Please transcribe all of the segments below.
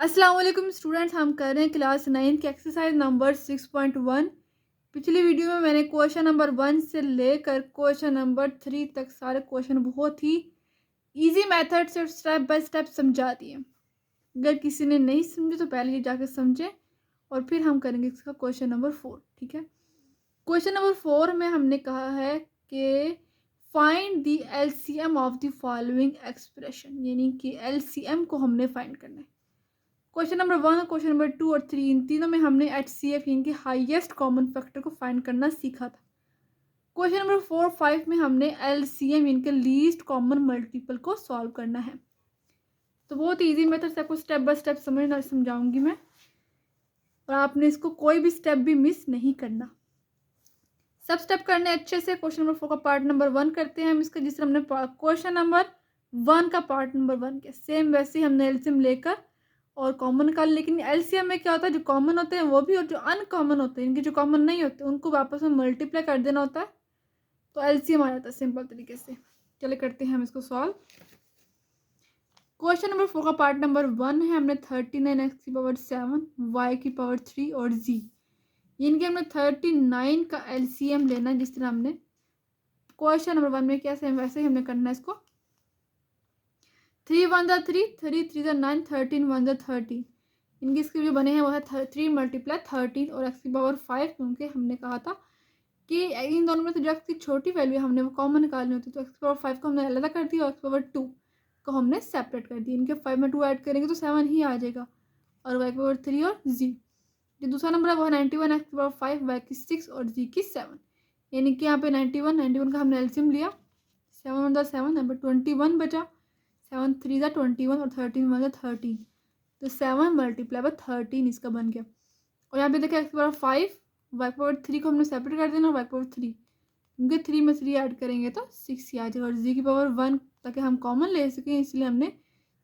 अस्सलाम वालेकुम स्टूडेंट्स, हम कर रहे हैं क्लास 9 की एक्सरसाइज नंबर 6.1। पिछली वीडियो में मैंने क्वेश्चन नंबर 1 से लेकर क्वेश्चन नंबर 3 तक सारे क्वेश्चन बहुत ही इजी मेथड से स्टेप बाय स्टेप समझा दिए। अगर किसी ने नहीं समझे तो पहले ये जाकर समझें और फिर हम करेंगे इसका क्वेश्चन नंबर 4। ठीक है, क्वेश्चन नंबर 4 में हमने कहा है कि find the LCM of the following expression, यानी कि एलसीएम को हमने फाइंड करना है। क्वेश्चन नंबर 1 और क्वेश्चन नंबर 2 और 3 इन तीनों में हमने HCF यानी कि हाईएस्ट कॉमन फैक्टर को फाइंड करना सीखा था। क्वेश्चन नंबर 4 5 में हमने LCM यानी कि लीस्ट कॉमन मल्टीपल को सॉल्व करना है। तो बहुत इजी मेथड से आपको स्टेप बाय स्टेप समझाऊंगी मैं, और आपने इसको कोई भी स्टेप भी मिस नहीं करना। सब स्टेप करने अच्छे से। क्वेश्चन नंबर 4 का पार्ट नंबर 1 करते हैं हम इसका, जिस तरह हमने क्वेश्चन नंबर 1 का पार्ट नंबर 1 किया, सेम वैसे ही हमने एलसीएम लेकर और कॉमन निकाल। लेकिन एलसीएम में क्या होता है, जो कॉमन होते हैं वो भी और जो अनकॉमन होते हैं, इनके जो कॉमन नहीं होते उनको वापस में मल्टीप्लाई कर देना होता है, तो एलसीएम आ जाता है सिंपल तरीके से। चले करते हैं हम इसको सॉल्व। क्वेश्चन नंबर 4 का पार्ट नंबर 1 है, हमने 39x⁻7 y⁻3 और z, इनके हमने 39 का एलसीएम लेना है। जिस तरह हमने क्वेश्चन नंबर 1 में किया सेम वैसे ही हमने करना है इसको। 3 1 3, 3 3 9, 13 1 30। इनके इसके जो बने हैं वो है 3 × 13 और x⁻5, क्योंकि हमने कहा था कि इन दोनों में से जो x की छोटी वैल्यू है हमने वो कॉमन निकालनी होती है, तो x⁻5 को हमने अलग कर दिया और x⁻2 को हमने सेपरेट कर दिया। इनके 5 में 2 ऐड करेंगे तो 7 ही आ जाएगा, और y⁻3 और z। जो दूसरा नंबर है वो है 91 x⁻5 y की 6 और z की 7, यानी कि यहाँ पे 91 का हमने एलसीएम लिया। 7 1 7, यहाँ पे 21 बचा, 7 3 21 और 13 1 13, तो 7 × 13 इसका बन गया। और यहाँ पे देखिए x⁻5 y⁻3 को हमने सेपरेट कर देना, और y⁻3 क्योंकि 3 में 3 ऐड करेंगे तो 6 ही आ जाएगा, और z⁻1 ताकि हम कॉमन ले सकें इसलिए हमने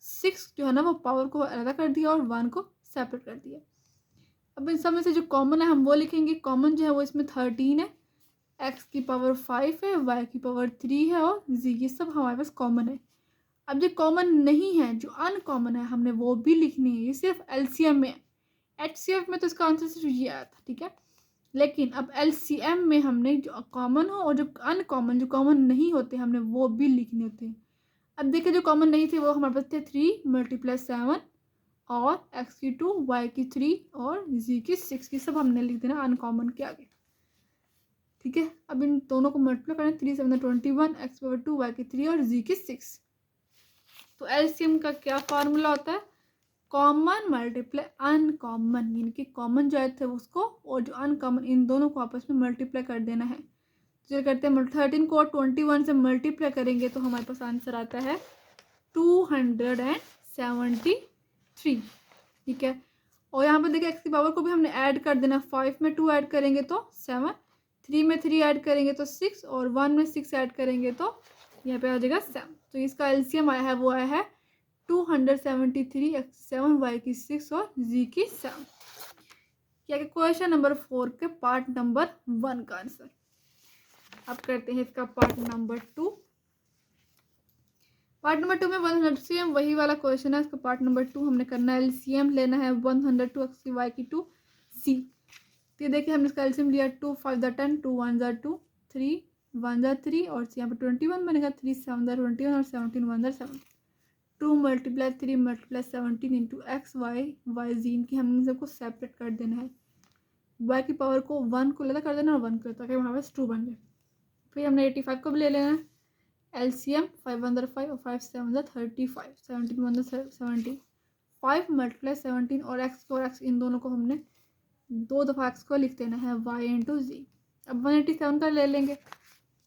6 जो है ना वो पावर को अलग कर दिया और 1 को सेपरेट कर दिया। अब इन सब में से जो कॉमन है हम वो लिखेंगे। कॉमन जो है वो इसमें 13 है, x⁻5 है, y⁻3 है और z, ये सब हमारे पास कॉमन है। अब जो कॉमन नहीं है, जो अनकॉमन है, हमने वो भी लिखनी है। ये सिर्फ एलसीएम में है, एचसीएफ में तो इसका आंसर सिर्फ ये आया था। ठीक है, लेकिन अब एलसीएम में हमने जो कॉमन हो और जो अनकॉमन, जो कॉमन नहीं होते, हमने वो भी लिखने होते हैं। अब देखिए जो कॉमन नहीं थे वो हमारे पास थे 3 × 7 और x की 2 y की 3 और z की 6, ये सब हमने लिख देना अनकॉमन के आगे। ठीक है, अब इन दोनों को मल्टीप्लाई करें, 3 7 21, x⁻2 y की 3 और z की 6। तो एलसीएम का क्या फार्मूला होता है, कॉमन मल्टीप्लाई अनकॉमन, यानी कि कॉमन जो थे उसको और जो अनकॉमन इन दोनों को आपस में मल्टीप्लाई कर देना है। तो करते हैं 13 को 21 से मल्टीप्लाई करेंगे तो हमारे पास आंसर आता है 273। ठीक है, और यहाँ पर देखिए एक्स की पावर को भी हमने ऐड कर देना। 5 में 2 ऐड करेंगे तो 7, 3 में 3 ऐड करेंगे तो 6 और 1 में 6 ऐड करेंगे तो यहाँ पे आ जाएगा 7। तो इसका एलसीएम आया है वो आया है 273 x7 y की 6 और z की 7। क्या क्वेश्चन नंबर 4 के पार्ट नंबर 1 का आंसर। अब करते हैं इसका पार्ट नंबर 2। पार्ट नंबर 2 में 100 सेम वही वाला क्वेश्चन है। इसका पार्ट नंबर 2 हमने करना है, एलसीएम लेना है 102 x की y की 2 c। तो देखिए हमने इसका एलसीएम लिया 2 5 10, 2 1 2, 3 1 3 और यहाँ पे 21 बनेगा, 3 7 21 और 17 1 7। 2 × 3 × 17 इंटू एक्स वाई वाई जी, इनकी हमने सबको सेपरेट कर देना है। y की पावर को 1 को अलग कर देना और 1 को, ताकि हमारे पास 2 बन जाए। फिर हमने 85 को भी ले लेना है, एलसीएम 5 1 5 और 5 7 35, 17 1 70, 5 × 17 और x इन दोनों को हमने 2 दफ़ा x को लिख देना है y इंटू जी। अब 187 का ले लेंगे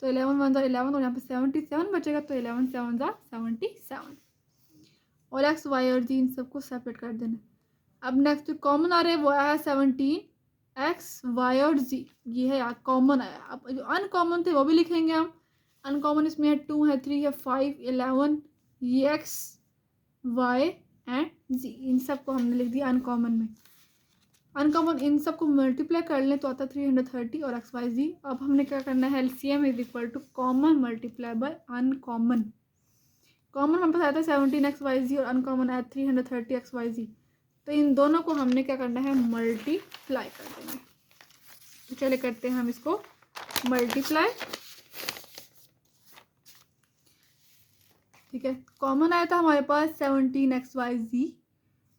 तो 11 1 11 और यहाँ पे 77 बचेगा, तो 11 7 77 और एक्स वाई और जी इन सबको सेपरेट कर देना। अब नेक्स्ट जो कॉमन आ रहा है वो आया है 17 एक्स वाई और जी, ये है यार कॉमन आया। अब जो अनकॉमन थे वो भी लिखेंगे हम। अनकॉमन इसमें है 2 है 3 है 5 11, ये एक्स वाई एंड जी, इन सबको हमने लिख दिया अनकॉमन में। अनकॉमन इन सबको मल्टीप्लाई कर लें तो आता है 330 और एक्स वाई जी। अब हमने क्या करना है, LCM is equal to common multiply by uncommon. Common हमारे पास आया था 17 x y z और अनकॉमन आया 330 x y z। तो इन दोनों को हमने क्या करना है, मल्टीप्लाई कर देंगे। तो चलिए करते हैं हम इसको मल्टीप्लाई। ठीक है, कॉमन आया था हमारे पास 17xyz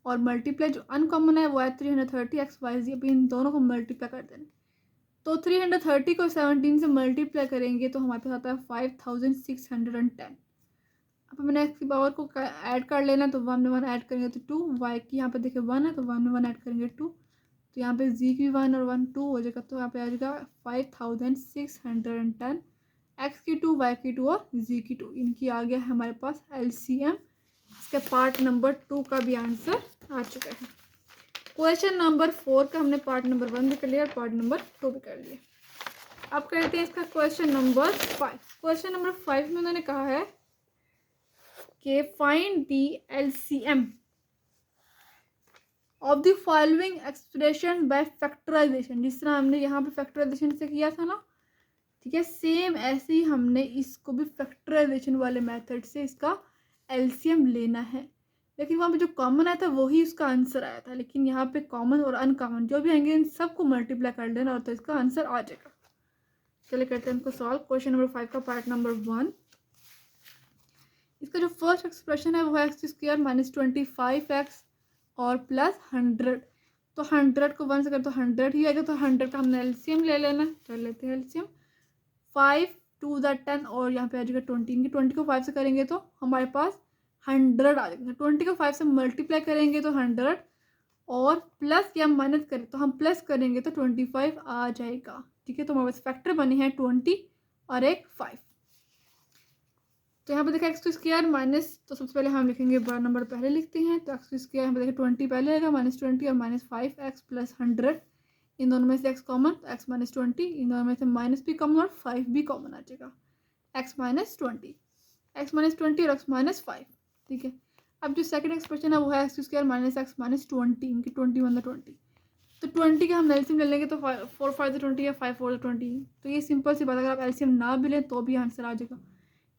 और मल्टीप्लाई जो अनकॉमन है वो है 330xyz। अभी इन दोनों को मल्टीप्लाई कर देना। तो 330 को 17 से मल्टीप्लाई करेंगे तो हमारे पास आता है 5610। अब मैंने एक्स की पावर को ऐड कर लेना, तो 1 में 1 ऐड करेंगे तो 2, वाई की यहाँ पे देखिए 1 है तो 1 में 1 ऐड करेंगे 2, तो यहाँ पे जी की 1 और 1 2 हो जाएगा, तो यहाँ पे आ जाएगा 5610। एक्स की 2, वाई की 2 और जी की 2, इनकी आ गया है हमारे पास एलसीएम। इसके पार्ट नंबर 2 का भी आंसर आ चुका है। क्वेश्चन नंबर 4 का हमने पार्ट नंबर 1 भी कर लिया और पार्ट नंबर 2 भी कर लिया। अब करते हैं इसका क्वेश्चन नंबर 5। क्वेश्चन नंबर 5 में उन्होंने कहा है कि find the LCM of the following expression by factorisation. जिस तरह हमने यहाँ पे फैक्टराइजेशन से किया था ना, ठीक है, सेम ऐसे ही हमने इसको भी फैक्टराइजेशन वाले मेथड से इसका एलसीएम लेना है। लेकिन वहाँ पे जो कॉमन आया था वही उसका आंसर आया था, लेकिन यहाँ पे कॉमन और अनकॉमन जो भी आएंगे इन सबको मल्टीप्लाई कर देना और तो इसका आंसर आ जाएगा। चलिए करते हैं इनको सॉल्व। क्वेश्चन नंबर 5 का पार्ट नंबर 1। इसका जो फर्स्ट एक्सप्रेशन है वो है एक्स स्क्वायर माइनस 25x और प्लस 100। तो 100 को 1 से कर तो 100 ही आएगा, तो 100 का हमने एलसीएम ले लेना। कर लेते हैं एलसीएम। 5 2 द 10 और यहाँ पे आ जाएगा 20। इनकी 20 को 5 से करेंगे तो हमारे पास 100 आ जाएगा। 20 को 5 से मल्टीप्लाई करेंगे तो 100 और प्लस या माइनस करें तो हम प्लस करेंगे तो 25 आ जाएगा। ठीक है, तो हमारे पास फैक्टर बने हैं 20 और एक 5। तो यहाँ पे देखा एक्स स्क्वायर माइनस, तो सबसे पहले हम लिखेंगे बार नंबर पहले लिखते हैं। तो एक्स स्क्वायर यहाँ पे देखिए 20 पहले आएगा, माइनस 20 और माइनस 5x प्लस 100। इन दोनों में से x कॉमन, तो x माइनस 20, इन दोनों में से माइनस भी कॉमन और 5 भी कॉमन आ जाएगा। x माइनस 20, x माइनस 20 और x माइनस 5। ठीक है, अब जो सेकंड एक्सप्रेशन है वो है x square minus x minus 20। इनकी 21 20, तो 20 का हम एलसीएम ले लेंगे तो 4 5 20 या 5 4 20। तो ये सिंपल सी बात, अगर आप एलसीएम ना भी लें तो भी आंसर आ जाएगा,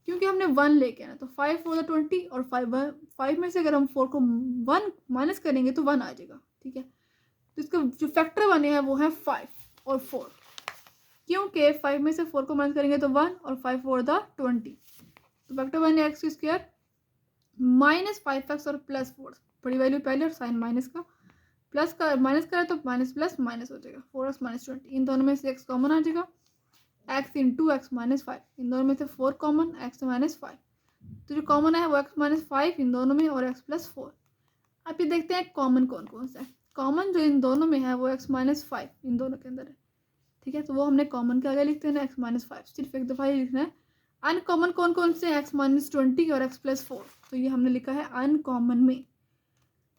क्योंकि हमने 1 लेके आना। तो 5 4 20 और 5 में से अगर हम 4 को 1 माइनस करेंगे तो 1 आ जाएगा। ठीक है, तो इसका जो फैक्टर बने हैं वो है 5 और 4, क्योंकि 5 में से 4 को माइनस करेंगे तो 1 और 5 4 20। तो फैक्टर बने एक्स स्क्वायर माइनस 5x और प्लस 4, बड़ी वैल्यू पहले और साइन माइनस का, प्लस का माइनस करें तो माइनस प्लस माइनस हो जाएगा। 4x माइनस 20, इन दोनों में से x कॉमन आ जाएगा। x इंटू एक्स माइनस 5, इन दोनों में से 4 कॉमन, x माइनस 5। तो जो कॉमन है वो x माइनस 5 इन दोनों में और x प्लस 4। अब ये देखते हैं कॉमन कौन कौन सा है। कॉमन जो इन दोनों में है वो x माइनस 5 इन दोनों के अंदर है। ठीक है, तो वो हमने कॉमन के आगे लिखते हैं ना x माइनस 5, सिर्फ एक दफ़ा ही लिखना है। अनकॉमन कौन कौन से, x माइनस 20 और x प्लस 4, तो ये हमने लिखा है अनकॉमन में।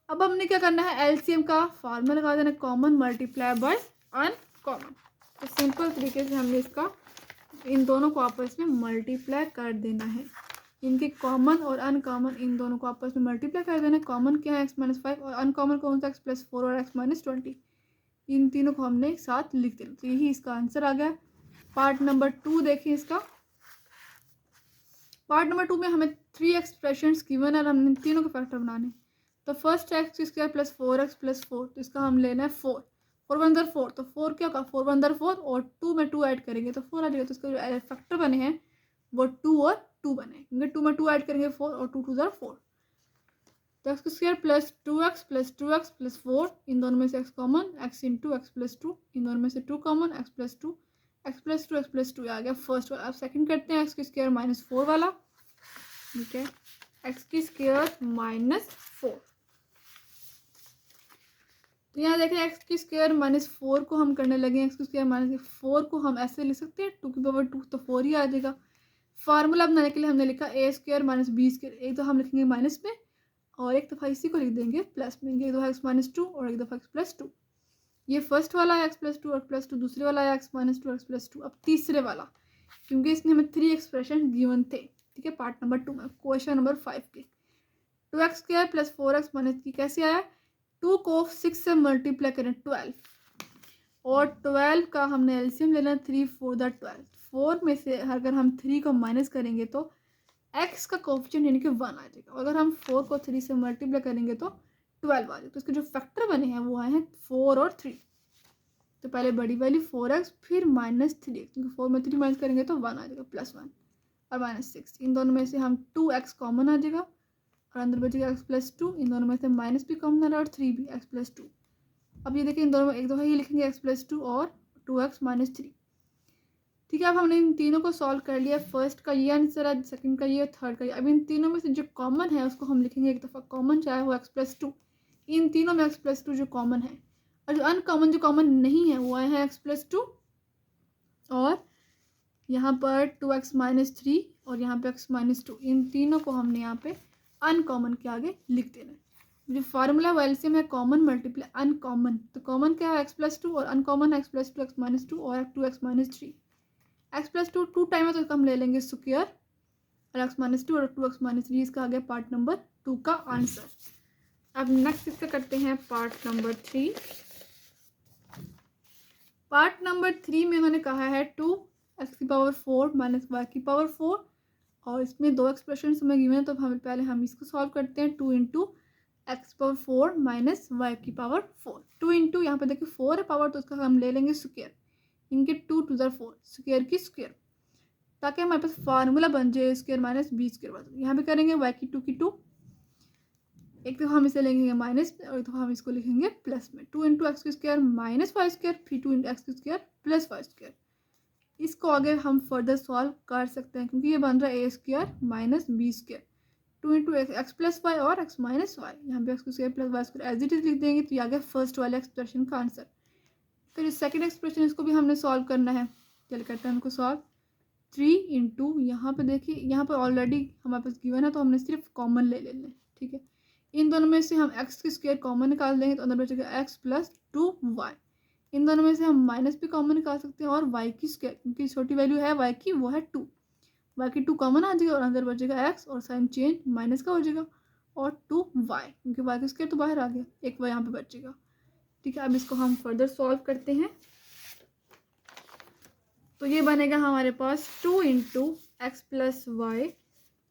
अब हमने क्या करना है, एलसीएम का फॉर्मूला लगा देना, कॉमन मल्टीप्लाई बाय अनकॉमन। तो सिंपल तरीके से हमने इसका इन दोनों को आपस में मल्टीप्लाई कर देना है। इनके कॉमन और अनकॉमन इन दोनों को आपस में मल्टीप्लाई कर देना है। कॉमन क्या है एक्स माइनस 5 और अनकॉमन कौन सा एक्स प्लस 4 और एक्स माइनस 20, इन तीनों को हमने एक साथ लिख देना। तो यही इसका आंसर आ गया। पार्ट नंबर 2 देखें इसका। पार्ट नंबर 2 में हमें 3 एक्सप्रेशंस गिवन है और हमने तीनों के फैक्टर बनाने। तो first x square plus 4x plus 4, तो इसका हम लेना है 4 4 1 4, तो 4 क्या होगा 4 1 4 और 2 में 2 ऐड करेंगे तो 4 आ जाएगा। तो इसका जो फैक्टर बने हैं वो 2 और 2 बने, क्योंकि 2 में 2 ऐड करेंगे 4 और 2 2 4। तो x square plus 2x plus 4, इन दोनों में से x common, x into x plus 2, इन दोनों में से 2 कॉमन, x प्लस 2 आ गया फर्स्ट वाला। अब सेकंड करते हैं एक्स स्क्वायर माइनस 4 वाला। ठीक है, एक्स स्क्वायर माइनस 4, तो यहाँ देखें एक्स की स्क्वायर माइनस 4 को हम करने लगे। एक्स स्क्वायर माइनस 4 को हम ऐसे लिख सकते हैं 2 की पावर 2, तो 4 ही आ जाएगा। फार्मूला बनाने के लिए हमने लिखा ए स्क्वायर माइनस बी स्क्वायर, एक तो हम लिखेंगे माइनस में और एक दफ़ा इसी को लिख देंगे प्लस में। एक दफ़ा एक्स माइनस 2 और एक दफ़ा एक्स प्लस 2। ये फर्स्ट वाला है एक्स प्लस 2 और प्लस 2, दूसरे वाला है एक्स माइनस 2 एक्स प्लस 2। अब तीसरे वाला, क्योंकि इसमें हमें 3 एक्सप्रेशन गिवन थे। ठीक है, पार्ट नंबर 2 में क्वेश्चन नंबर 5 के 2x square plus 4x minus की कैसे आया, 2 को 6 से मल्टीप्लाई करें 12 और 12 का हमने एलसीएम लेना 3 4 12। 4 में से अगर हम 3 को माइनस करेंगे तो x का कोफिशिएंट यानी कि 1 आ जाएगा। और अगर हम 4 को 3 से मल्टीप्लाई करेंगे तो 12 आ जाएगा। तो इसके जो फैक्टर बने हैं वो आए हैं 4 और 3। तो पहले बड़ी वाली 4x फिर -3x, क्योंकि 4 में 3 माइनस करेंगे तो 1 आ जाएगा, +1 और -6। इन दोनों में से हम 2x कॉमन आ जाएगा और अंदर बचेगा x+2। इन दोनों में से माइनस भी कॉमन आ रहा है और 3 भी, x+2। अब ये देखिए इन दोनों में एक दफ़ा ही लिखेंगे x+2 और 2x - 3। ठीक है, अब हमने इन तीनों को सॉल्व कर लिया। फर्स्ट का ये आंसर है, सेकंड का ये, थर्ड का ये। अब इन तीनों में से जो कॉमन है उसको हम लिखेंगे एक दफ़ा कॉमन, चाहे वो x+2। इन तीनों में x+2 जो कॉमन है, और जो अनकॉमन जो कॉमन नहीं है वो आए हैं x+2 और यहाँ पर 2x - 3 और यहाँ पे x - 2। इन तीनों को हमने यहाँ पे अनकॉमन के आगे लिख देना है। जो फार्मूला वो एलसीएम है कॉमन मल्टीप्लाई अनकॉमन। तो कॉमन क्या है x+2 और अनकॉमन है x+2 x - 2 और 2x - 3। x+2 2 टाइम है तो हम ले लेंगे स्क्वायर और x - 2 और 2x - 3 इसका आ गया पार्ट नंबर 2 का आंसर। अब नेक्स्ट इसका करते हैं पार्ट नंबर 3। पार्ट नंबर 3 में उन्होंने कहा है 2x⁴ - y⁴ और इसमें दो एक्सप्रेशन हमें गिवन है, तो हम इसको सॉल्व करते हैं। 2 × x⁴ - y⁴। 2 इंटू यहाँ पे देखिए 4 है पावर, तो उसका हम ले लेंगे स्क्वायर। इनके 2 × 4 स्क्वायर की स्क्वायर, ताकि हमारे पास फार्मूला बन जाए स्क्वायर माइनस b²। यहाँ पे करेंगे y⁴ की 2, एक दफ़ा हम इसे लिखेंगे माइनस में और एक दफ़ा हम इसको लिखेंगे प्लस में। 2 × x² - y², फिर 2 × x² + y²। इसको आगे हम फर्दर सॉल्व कर सकते हैं, क्योंकि ये बन रहा है a² - b²। 2 × x + y और x - y। यहाँ पे x² + y² as it is लिख देंगे, तो ये आ गया फर्स्ट वाले एक्सप्रेशन का आंसर। फिर सेकंड एक्सप्रेशन इसको भी हमने सॉल्व करना है। चलिए करते हैं उनको सॉल्व। 3 × यहाँ पे देखिए, यहाँ पे ऑलरेडी हमारे पास गिवन है, तो हमने सिर्फ कॉमन ले लेना है। ठीक है, इन दोनों में से हम x² कॉमन निकाल देंगे, तो अंदर बचेगा x + 2y। इन दोनों में से हम माइनस भी कॉमन निकाल सकते हैं और y², क्योंकि छोटी वैल्यू है y की, वो है 2। y की 2 कॉमन आ जाएगा और अंदर बचेगा x और साइन चेंज माइनस का हो जाएगा और 2y, क्योंकि y² तो बाहर आ गया, एक y यहाँ पे बचेगा। ठीक है, अब इसको हम फर्दर सॉल्व करते हैं। तो ये बनेगा हमारे पास 2 × x + y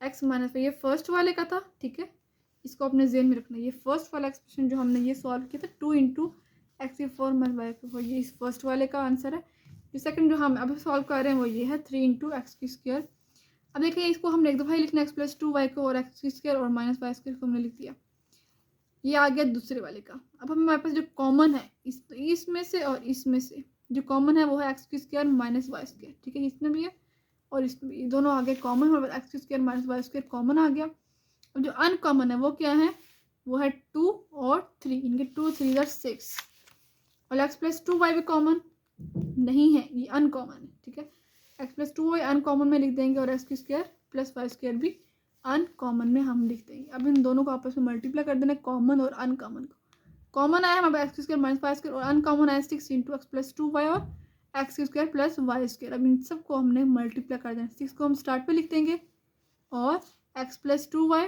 x - y, ये फर्स्ट वाले का था। ठीक है, इसको अपने ज़हन में रखना। ये फर्स्ट वाला एक्सप्रेशन जो हमने ये सॉल्व किया था 2 × x⁴ - y⁴, ये इस फर्स्ट वाले का आंसर है। जो सेकंड जो हम अभी सॉल्व कर रहे हैं वो ये है 3 × x²। अब देखिए इसको हमने एक दफ़ा ही लिखना, x + 2y को और x² और -y² को हमने लिख दिया। ये आ गया दूसरे वाले का। अब हमारे पास जो कॉमन है इसमें से और इसमें से जो कॉमन है वो है x² - y²। ठीक है, इसमें भी है और इसमें भी, दोनों आ गए कॉमन और x² - y² कॉमन आ गया। अब जो अनकॉमन है वो क्या है, वो है 2 और 3। इनके 2 3 = 6 और x + 2y भी कॉमन नहीं है, ये अनकॉमन है। ठीक है, x + 2y अनकॉमन में लिख देंगे और x² + y² भी अनकॉमन में हम लिख देंगे। अब इन दोनों को आपस में मल्टीप्लाई कर देना, कॉमन और अनकॉमन को। कॉमन आया हमारे x² - y² और अनकॉमन आया 6 × x + 2y और x² + y²। अब इन सबको हमने मल्टीप्लाई कर देना। 6 को हम स्टार्ट पे लिख देंगे और x + 2y,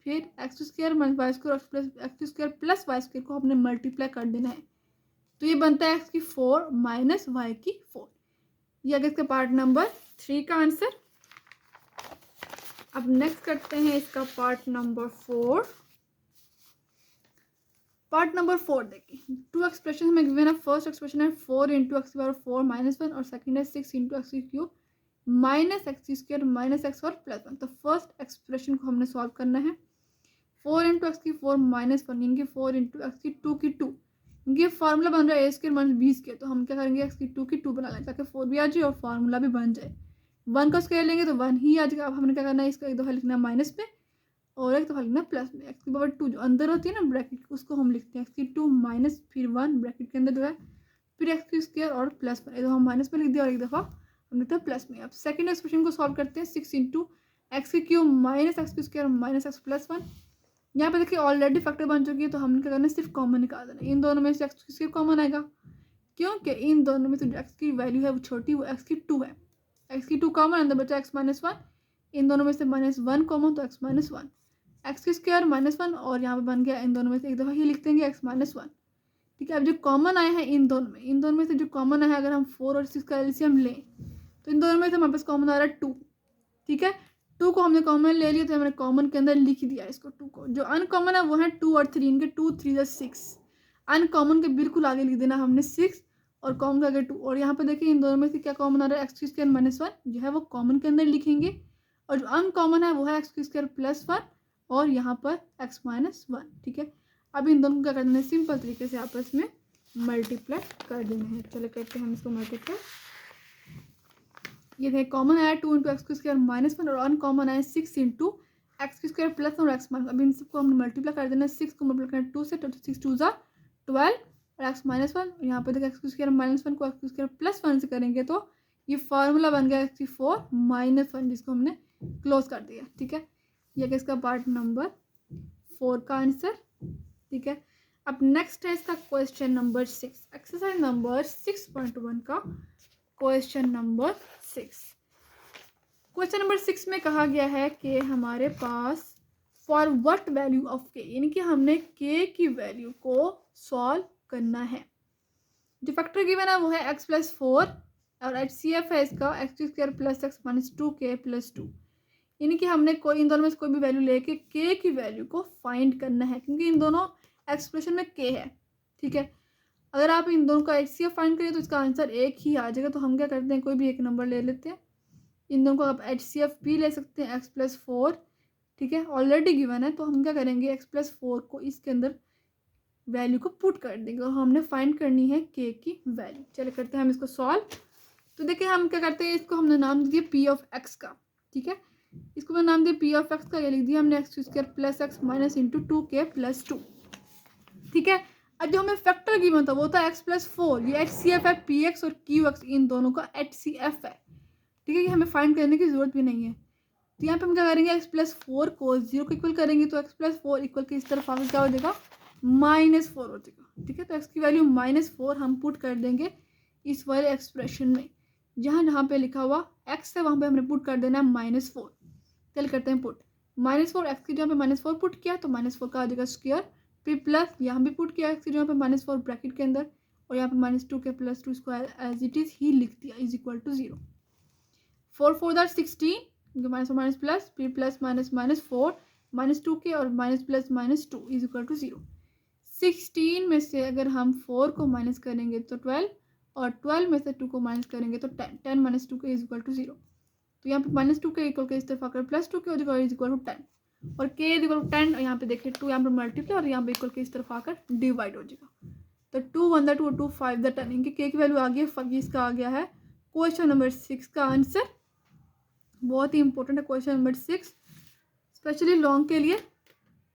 फिर x² - y² और x² + y² को हमने मल्टीप्लाई कर देना है। तो ये बनता है x⁴ - y⁴। ये आ गया इसका पार्ट नंबर 3 का आंसर। अब नेक्स्ट करते हैं इसका पार्ट नंबर 4। पार्ट नंबर 4 देखिए, 2 एक्सप्रेशन हमें गिवन है। फर्स्ट एक्सप्रेशन है 4 × x⁴ - 1 और सेकंड है 6 × x³ - x² - x और +1। तो फर्स्ट एक्सप्रेशन को हमने सॉल्व करना है। 4 × x⁴ - 1 इनके 4 × x² की 2, इनके फार्मूला बन रहा है a² - b²। तो हम क्या करेंगे, x² की 2 बना लेंगे ताकि 4 भी आ जाए और फार्मूला भी बन जाए। 1 का स्क्वायर लेंगे तो 1 ही आ जाएगा। अब हमने क्या करना है, इसका एक दफ़ा लिखना है माइनस में और एक दफ़ा लिखना प्लस में। x⁴ जो अंदर होती है ना ब्रैकेट, उसको हम लिखते हैं x² माइनस फिर 1 ब्रैकेट के अंदर जो है, फिर x² और +1। एक दफ़ा हम माइनस में लिख दिया और एक दफ़ा हम लिखते हैं प्लस में। अब सेकंड एक्सप्रेशन को सॉल्व करते हैं। 6 × x³ - x² - x +1। यहाँ पे देखिए ऑलरेडी फैक्टर बन चुकी है, तो हमने क्या करना है, सिर्फ कॉमन निकाल देना। इन दोनों में से x³ कॉमन आएगा, क्योंकि इन दोनों में से जो x की वैल्यू है वो छोटी, वो x² है। x² कॉमन, अंदर बचा x - 1। इन दोनों में से -1 कॉमन, तो x - 1 x² - 1 और यहाँ पे बन गया। इन दोनों में से एक दफ़ा ही लिख देंगे x - 1। ठीक है, अब जो कॉमन आए हैं इन दोनों में से जो कॉमन है, अगर हम 4 और 6 का एलसीएम लें तो इन दोनों में से हमारे पास कॉमन आ रहा है 2। ठीक है, 2 को हमने कॉमन ले लिया तो हमने कॉमन के अंदर लिख दिया इसको 2 को। जो अनकॉमन है वो है 2 और 3, इनके 2 3 6। अनकॉमन के बिल्कुल आगे लिख देना हमने 6 और कॉमन के आगे 2। और यहाँ पे देखिए इन दोनों में से क्या कॉमन आ रहा है, एक्स क्यू स्क्वायर माइनस 1 जो है वो कॉमन के अंदर लिखेंगे, और जो अनकॉमन है वो है एक्स क्यू स्क्वायर प्लस 1 और यहाँ पर एक्स माइनस 1। ठीक है, अब इन दोनों को क्या कर देना है, सिंपल तरीके से आपस में मल्टीप्लाई कर देना है। चलो करते हैं हम इसको मल्टीप्लाई। ये देखिए कॉमन आया 2 into x Q square minus 1 और अनकॉमन आया 6 into x Q square plus 1 और एक्स माइनस। अब इन सबको हमने मल्टीप्लाई कर देना है, 6 को मल्टीप्लाई करना 2 से, तो 6 2 ज़ा 12 और एक्स माइनस 1। यहाँ पर देखिए एक्स क्यू स्क्वायर माइनस 1 को एक्स क्यू स्क्वायर प्लस 1 से करेंगे तो ये फार्मूला बन गया एक्स 4 माइनस 1, जिसको हमने क्लोज कर दिया। ठीक है, ये इसका पार्ट नंबर 4 का आंसर। ठीक है, अब नेक्स्ट है इसका क्वेश्चन नंबर 6, एक्सरसाइज नंबर 6.1 का क्वेश्चन नंबर 6। क्वेश्चन नंबर 6 में कहा गया है कि हमारे पास फॉर व्हाट वैल्यू ऑफ के, यानी कि हमने के की वैल्यू को सॉल्व करना है। जो फैक्टर गिवन है वो है x प्लस 4 और HCF है इसका x square plus x minus 2k plus 2। यानी कि हमने कोई इन दोनों में से कोई भी वैल्यू लेके के की वैल्यू को फाइंड करना है, क्योंकि इन दोनों एक्सप्रेशन में के है। ठीक है, अगर आप इन दोनों का HCF फाइंड करिए तो इसका आंसर एक ही आ जाएगा। तो हम क्या करते हैं, कोई भी एक नंबर ले लेते हैं, इन दोनों को आप HCF भी ले सकते हैं x प्लस 4। ठीक है, ऑलरेडी गिवन है तो हम क्या करेंगे, x प्लस 4 को इसके अंदर वैल्यू को पुट कर देंगे और हमने फाइंड करनी है k की वैल्यू। चलिए करते हैं हम इसको सॉल्व। तो देखिए हम क्या करते हैं, इसको हमने नाम दे दिया p ऑफ x का। ठीक है, इसको मैंने नाम दिया p ऑफ x का, ये लिख दिया हमने x square plus x minus into 2k plus 2। ठीक है, अब जो हमें फैक्टर गिवन था वो था x प्लस 4, ये HCF है px और qx इन दोनों का HCF है। ठीक है, ये हमें फाइंड करने की जरूरत भी नहीं है। तो यहाँ पे हम क्या करेंगे, x प्लस 4 को 0 को इक्वल करेंगे तो x प्लस 4 इक्वल के इस तरफ आगे क्या हो जाएगा, -4 हो जाएगा। ठीक है, तो x की वैल्यू -4 हम पुट कर देंगे इस वाले एक्सप्रेशन में। जहाँ जहाँ पे लिखा हुआ x है वहाँ पे हमने पुट कर देना है -4। चल करते हैं पुट, -4 x की जगह पे -4 पुट किया तो -4 का आ जाएगा स्क्वायर, फिर प्लस यहाँ भी पुट किया x की जगह पे -4 ब्रैकेट के अंदर और यहाँ पे -2k plus 2 square as it is ही लिख दिया is equal to 0। 4 4 that 16, minus minus plus, फिर प्लस माइनस माइनस 4 -2k और minus plus -2 is equal to 0। 16 में से अगर हम 4 को माइनस करेंगे तो 12 और 12 में से 2 को माइनस करेंगे तो 10, 10 minus 2k is equal to 0। तो यहाँ पे -2k इक्वल के इस तरफ आकर +2k हो जाएगा इज इक्वल टू 10 और k इज इक्वल टू 10 और यहाँ पे देखिए 2 यहाँ पे मल्टीप्लाई और यहाँ पे इक्वल के इस तरफ आकर डिवाइड हो जाएगा। तो 2 1 2 2 5 10, इनकी k की वैल्यू आ गई है, इसका आ गया है क्वेश्चन नंबर 6 का आंसर। बहुत ही इंपॉर्टेंट है क्वेश्चन नंबर 6, स्पेशली लॉन्ग के लिए।